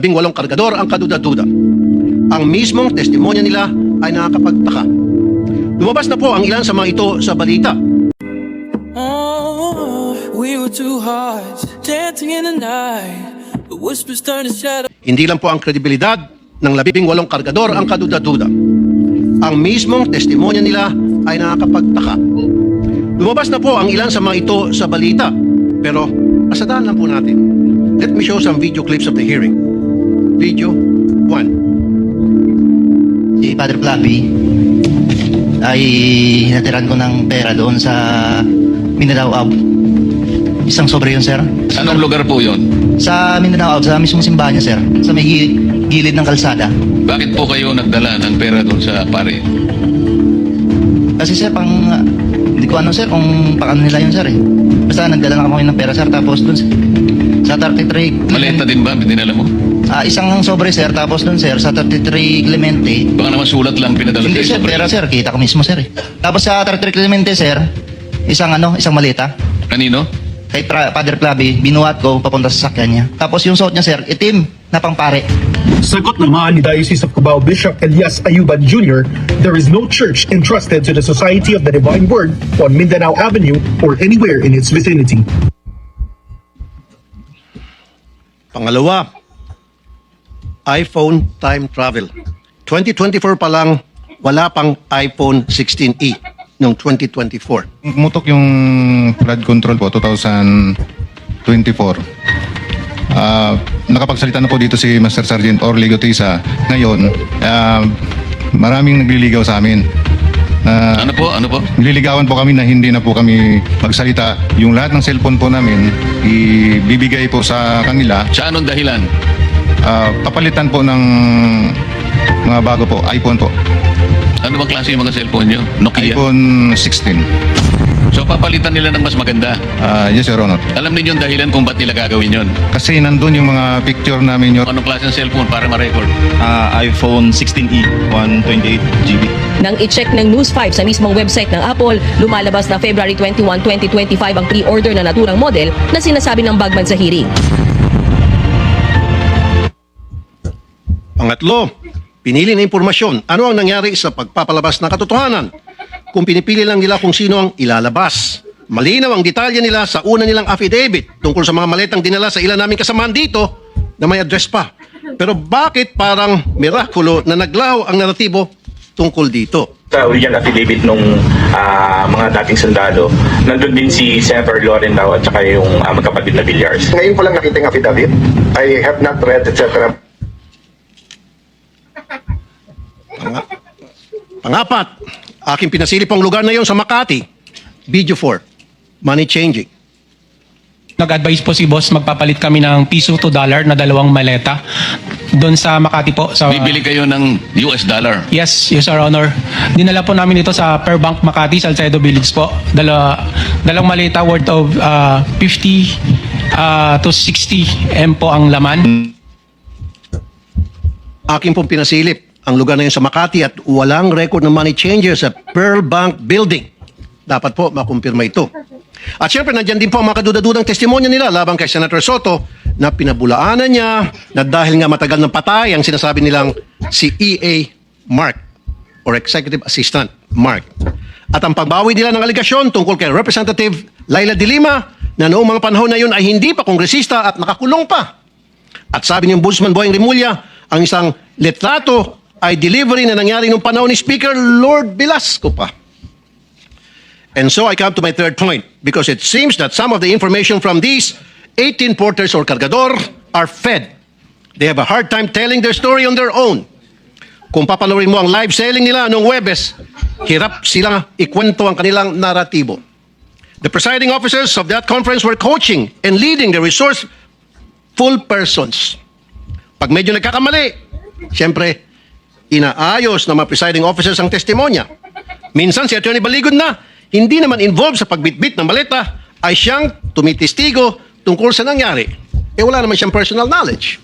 18 kargador ang kaduda-duda. Ang mismong testimonya nila ay nakakapagtaka. Lumabas na po ang ilan sa mga ito sa balita. Oh, we were two hearts dancing in the night. The whispers turned to shadow. Hindi lang po ang kredibilidad ng 18 kargador ang kaduda-duda. Ang mismong testimonya nila ay nakakapagtaka. Lumabas na po ang ilan sa mga ito sa balita. Pero pasadaan lang po natin. Let me show some video clips of the hearing. Video 1. Si Father Flappy ay hinatiran ko ng pera doon sa Mindanao Ab. Isang sobre yun, sir. Anong lugar po yun? Sa Mindanao Ab, sa mismong simbahan niya, sir. Sa may gilid ng kalsada. Bakit po kayo nagdala ng pera doon sa pare? Kasi, sir, hindi ko ano, sir, kung paano nila yun, sir, eh. Basta nagdala na kami ng pera, sir. Tapos doon, sa 33... Maleta din ba dinala mo? Isang sobre, sir. Tapos doon, sir, sa 33 Clemente. Baka naman sulat lang pinadala Hindi, sir, sobre. pera, sir. Kita ko mismo, sir, eh. Tapos sa 33 Clemente, sir, isang maleta. Kanino? Kay Father Flappy, binuhat ko papunta sa sakyan niya. Tapos yung suot niya, sir, itim na pangpare. Sagot naman ni Diocese of Cubao Bishop Elias Ayuban Jr., there is no church entrusted to the Society of the Divine Word on Mindanao Avenue or anywhere in its vicinity. Pangalawa, iPhone time travel. 2024 pa lang, wala pang iPhone 16e noong 2024. Pumutok yung flood control po 2024. Nakapagsalita na po dito si Master Sergeant Orly Gutisa. Ngayon, maraming nagliligaw sa amin. Ano po? Nililigawan po kami na hindi na po kami magsalita. Yung lahat ng cellphone po namin, ibibigay po sa kanila. Sa anong dahilan? Papalitan po ng mga bago po, iPhone po. Ano bang klase yung mga cellphone nyo? Nokia? iPhone 16. So papalitan nila ng mas maganda. Yes, Your Honor. Alam ninyo yung dahilan kung ba't nila gagawin yun? Kasi nandun yung mga picture namin yun. Anong klase ng cellphone para ma-record? iPhone 16e, 128GB. Nang i-check ng News 5 sa mismong website ng Apple, lumalabas na February 21, 2025 ang pre-order na naturang model na sinasabi ng Bagman sa hearing. Pangatlo, pinili na impormasyon. Ano ang nangyari sa pagpapalabas ng katotohanan? Kung pinipili lang nila kung sino ang ilalabas. Malinaw ang detalye nila sa una nilang affidavit tungkol sa mga maletang dinala sa ilan naming kasamahan dito na may address pa. Pero bakit parang mirakulo na naglaho ang naratibo tungkol dito? Sa original affidavit nung mga dating sundalo, nandun din si Senator Loren Lau at saka yung magkapatid na Villars. Ngayon ko lang nakita yung affidavit. I have not read, etc. Pangapat, aking pinasilip ang lugar na yon sa Makati. Video 4, money changing. Nag-advise po si boss, magpapalit kami ng piso to dollar na 2 maleta doon sa Makati po. Bibili kayo ng US dollar? Yes, Your Honor. Dinala po namin ito sa Per Bank Makati, Salcedo Village po. Dalawang maleta worth of 50 to 60 M po ang laman. Aking pong pinasilip ang lugar na yun sa Makati at walang record ng money changer sa Pearl Bank Building. Dapat po makumpirma ito. At syempre, nandyan din po ang mga kadudadudang testimonya nila laban kay Senator Soto na pinabulaanan niya na dahil nga matagal ng patay ang sinasabi nilang si E.A. Mark or Executive Assistant Mark. At ang pagbawi nila ng aligasyon tungkol kay Representative Laila de Lima na noong mga panahon na yun ay hindi pa kongresista at nakakulong pa. At sabi ni Ombudsman Boyeng Rimulya, ang isang litrato ay delivery na nangyari noong panahon ni Speaker Lord Velasco pa. And so I come to my third point because it seems that some of the information from these 18 porters or cargador are fed. They have a hard time telling their story on their own. Kung papanoorin mo ang live selling nila noong Webes, hirap silang ikwento ang kanilang naratibo. The presiding officers of that conference were coaching and leading the resourceful persons. Pag medyo nagkakamali, siyempre, inaayos ng mga presiding officers ang testimonya. Minsan si Atty. Baligod na, hindi naman involved sa pagbitbit ng maleta, ay siyang tumitistigo tungkol sa nangyari. Wala naman siyang personal knowledge.